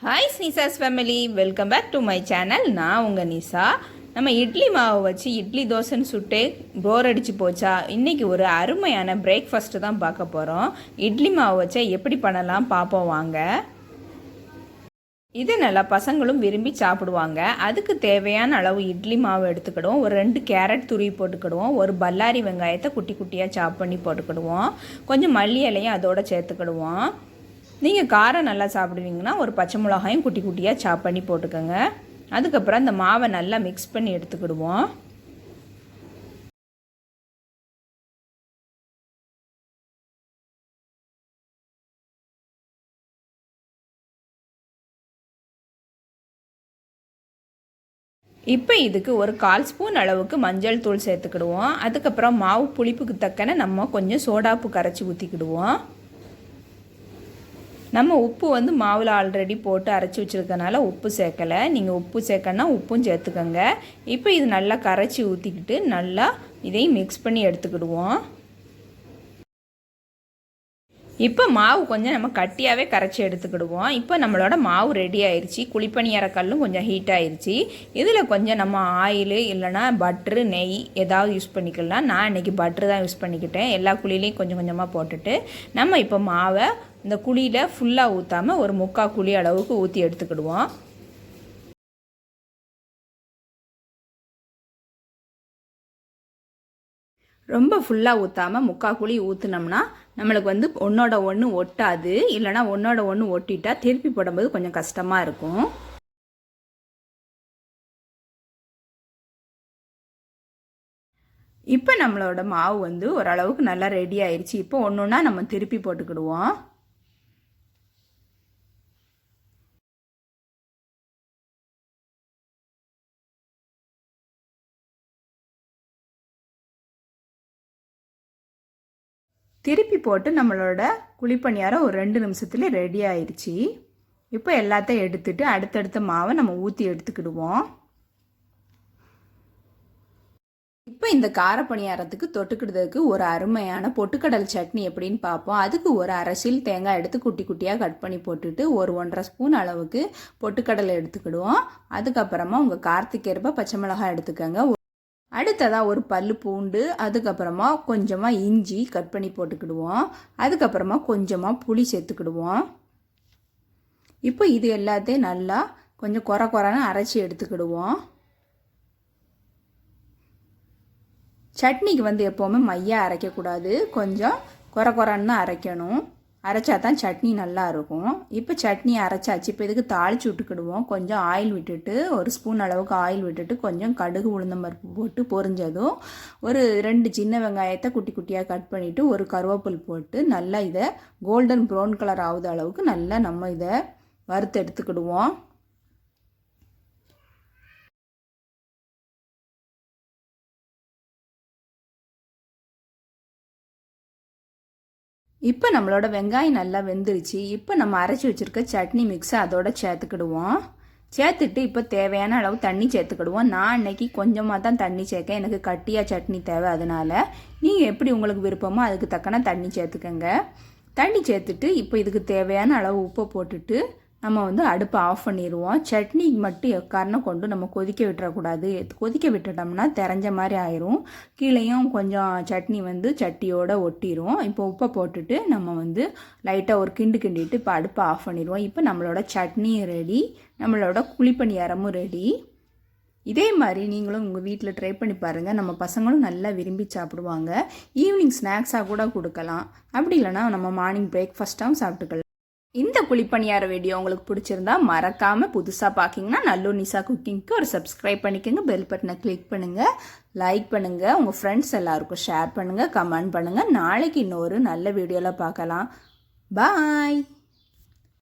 Hi ஸ்னிசாஸ் family, welcome back to my channel. நான் உங்கள் நிசா. நம்ம இட்லி மாவு வச்சு இட்லி தோசைன்னு சுட்டு போர் அடிச்சு போச்சா? இன்றைக்கி ஒரு அருமையான பிரேக்ஃபாஸ்ட்டு தான் பார்க்க போகிறோம். இட்லி மாவு வச்சா எப்படி பண்ணலாம் பார்ப்போம் வாங்க. இது நல்லா பசங்களும் விரும்பி சாப்பிடுவாங்க. அதுக்கு தேவையான அளவு இட்லி மாவு எடுத்துக்கிடுவோம். ஒரு 2 கேரட் துருவி போட்டுக்கிடுவோம். ஒரு பல்லாரி வெங்காயத்தை குட்டி குட்டியாக சாப் பண்ணி போட்டுக்கிடுவோம். கொஞ்சம் மல்லி இலையும் அதோடு சேர்த்துக்கிடுவோம். நீங்கள் காரம் நல்லா சாப்பிடுவீங்கன்னா ஒரு பச்சை மிளகாயும் குட்டி குட்டியாக சாப் பண்ணி போட்டுக்கோங்க. அதுக்கப்புறம் அந்த மாவை நல்லா மிக்ஸ் பண்ணி எடுத்துக்கிடுவோம். இப்போ இதுக்கு ஒரு 1/4 ஸ்பூன் அளவுக்கு மஞ்சள் தூள் சேர்த்துக்கிடுவோம். அதுக்கப்புறம் மாவு புளிப்புக்கு தக்கன நம்ம கொஞ்சம் சோடாப்பு கரைச்சி ஊற்றிக்கிடுவோம். நம்ம உப்பு மாவில் ஆல்ரெடி போட்டு அரைச்சி வச்சுருக்கனால உப்பு சேர்க்கலை. நீங்கள் உப்பு சேர்க்கணுன்னா உப்பும் சேர்த்துக்கோங்க. இப்போ இது நல்லா கரைச்சி ஊற்றிக்கிட்டு நல்லா இதையும் மிக்ஸ் பண்ணி எடுத்துக்கிடுவோம். இப்போ மாவு கொஞ்சம் நம்ம கட்டியாகவே கரைச்சி எடுத்துக்கிடுவோம். இப்போ நம்மளோட மாவு ரெடி ஆயிடுச்சு. குழிப்பணியார கல்லும் கொஞ்சம் ஹீட் ஆயிடுச்சு. இதில் கொஞ்சம் நம்ம ஆயில் இல்லைனா பட்ரு நெய் ஏதாவது யூஸ் பண்ணிக்கலாம். நான் இன்றைக்கி பட்ரு தான் யூஸ் பண்ணிக்கிட்டேன். எல்லா குழியிலையும் கொஞ்சம் கொஞ்சமாக போட்டுட்டு நம்ம இப்போ மாவை இந்த குழியில் ஃபுல்லாக ஊற்றாமல் ஒரு 3/4 குழி அளவுக்கு ஊற்றி எடுத்துக்கிடுவோம். ரொம்ப ஃபுல்லாக ஊற்றாமல் 3/4 குழி ஊற்றுனோம்னா நம்மளுக்கு ஒன்றோட ஒன்று ஒட்டாது. இல்லைனா ஒன்றோட ஒன்று ஒட்டிட்டா திருப்பி போடும்போது கொஞ்சம் கஷ்டமாக இருக்கும். இப்போ நம்மளோட மாவு ஓரளவுக்கு நல்லா ரெடி ஆயிடுச்சு. இப்போ ஒன்று ஒன்றா நம்ம திருப்பி போட்டுக்கிடுவோம். திருப்பி போட்டு நம்மளோட குழிப்பணியாரம் ஒரு 2 நிமிஷத்துல ரெடி ஆயிடுச்சு. இப்போ எல்லாத்தையும் எடுத்துட்டு அடுத்தடுத்த மாவை நம்ம ஊற்றி எடுத்துக்கிடுவோம். இப்போ இந்த காரப்பணியாரத்துக்கு தொட்டுக்கிடுறதுக்கு ஒரு அருமையான பொட்டுக்கடலை சட்னி எப்படின்னு பார்ப்போம். அதுக்கு ஒரு அரசில் தேங்காய் எடுத்து குட்டி குட்டியாக கட் பண்ணி போட்டுட்டு ஒரு 1/2 ஸ்பூன் அளவுக்கு பொட்டுக்கடலை எடுத்துக்கிடுவோம். அதுக்கப்புறமா உங்கள் காரத்துக்கு ஏற்ப பச்சை மிளகாய் எடுத்துக்கோங்க. அடுத்ததாக ஒரு பல்லு பூண்டு, அதுக்கப்புறமா கொஞ்சமாக இஞ்சி கட் பண்ணி போட்டுக்கிடுவோம். அதுக்கப்புறமா கொஞ்சமாக புளி சேர்த்துக்கிடுவோம். இப்போ இது எல்லாத்தையும் நல்லா கொஞ்சம் குறைன்னு அரைச்சி எடுத்துக்கிடுவோம். சட்னிக்கு எப்போவுமே மையாக அரைக்கக்கூடாது. கொஞ்சம் குறைன்னு தான் அரைக்கணும். அரைச்சா தான் சட்னி நல்லா இருக்கும். இப்போ சட்னி அரைச்சாச்சு. இப்போ இதுக்கு தாளிச்சு விட்டுக்கிடுவோம். கொஞ்சம் ஆயில் விட்டுட்டு 1 ஸ்பூன் அளவுக்கு ஆயில் விட்டுட்டு கொஞ்சம் கடுகு உளுந்தம்பருப்பு போட்டு பொரிஞ்சதும் ஒரு 2 சின்ன வெங்காயத்தை குட்டி குட்டியாக கட் பண்ணிவிட்டு ஒரு கருவேப்பில் போட்டு நல்லா இதை கோல்டன் ப்ரௌன் கலர் ஆகுது அளவுக்கு நல்லா நம்ம இதை வறுத்து எடுத்துக்கிடுவோம். இப்போ நம்மளோட வெங்காயம் நல்லா வெந்துருச்சு. இப்போ நம்ம அரைச்சி வச்சுருக்க சட்னி மிக்ஸை அதோட சேர்த்துக்கிடுவோம். சேர்த்துட்டு இப்போ தேவையான அளவு தண்ணி சேர்த்துக்கிடுவோம். நான் இன்னைக்கு கொஞ்சமாக தான் தண்ணி சேர்க்கேன். எனக்கு கட்டியாக சட்னி தேவை. அதனால் நீங்கள் எப்படி உங்களுக்கு விருப்பமோ அதுக்கு தக்கன தண்ணி சேர்த்துக்கங்க. தண்ணி சேர்த்துட்டு இப்போ இதுக்கு தேவையான அளவு உப்பை போட்டுட்டு நம்ம அடுப்பை ஆஃப் பண்ணிடுவோம். சட்னி மட்டும் எக்காரணம் கொண்டு நம்ம கொதிக்க விட்டுறக்கூடாது. கொதிக்க விட்டுட்டோம்னா தெரிஞ்ச மாதிரி ஆயிரும். கீழேயும் கொஞ்சம் சட்னி சட்டியோடு ஒட்டிடும். இப்போ உப்பை போட்டுட்டு நம்ம லைட்டாக ஒரு கிண்டிட்டு இப்போ அடுப்பை ஆஃப் பண்ணிடுவோம். இப்போ நம்மளோட சட்னியும் ரெடி, நம்மளோட குழிப்பணியாரமும் ரெடி. இதே மாதிரி நீங்களும் உங்கள் வீட்டில் ட்ரை பண்ணி பாருங்கள். நம்ம பசங்களும் நல்லா விரும்பி சாப்பிடுவாங்க. ஈவினிங் ஸ்நாக்ஸாக கூட கொடுக்கலாம். அப்படி இல்லைனா நம்ம மார்னிங் பிரேக்ஃபாஸ்ட்டாகவும் சாப்பிட்டுக்கலாம். இந்த குழிப்பணியார வீடியோ உங்களுக்கு பிடிச்சிருந்தா மறக்காமல் புதுசாக பார்க்கிங்கன்னா நல்லூர் நிசா குக்கிங்க்கு ஒரு சப்ஸ்கிரைப் பண்ணிக்கோங்க. பெல் பட்டனை கிளிக் பண்ணுங்கள், லைக் பண்ணுங்கள், உங்கள் ஃப்ரெண்ட்ஸ் எல்லாருக்கும் ஷேர் பண்ணுங்கள், கமெண்ட் பண்ணுங்கள். நாளைக்கு இன்னொரு நல்ல வீடியோவில் பார்க்கலாம். பாய்.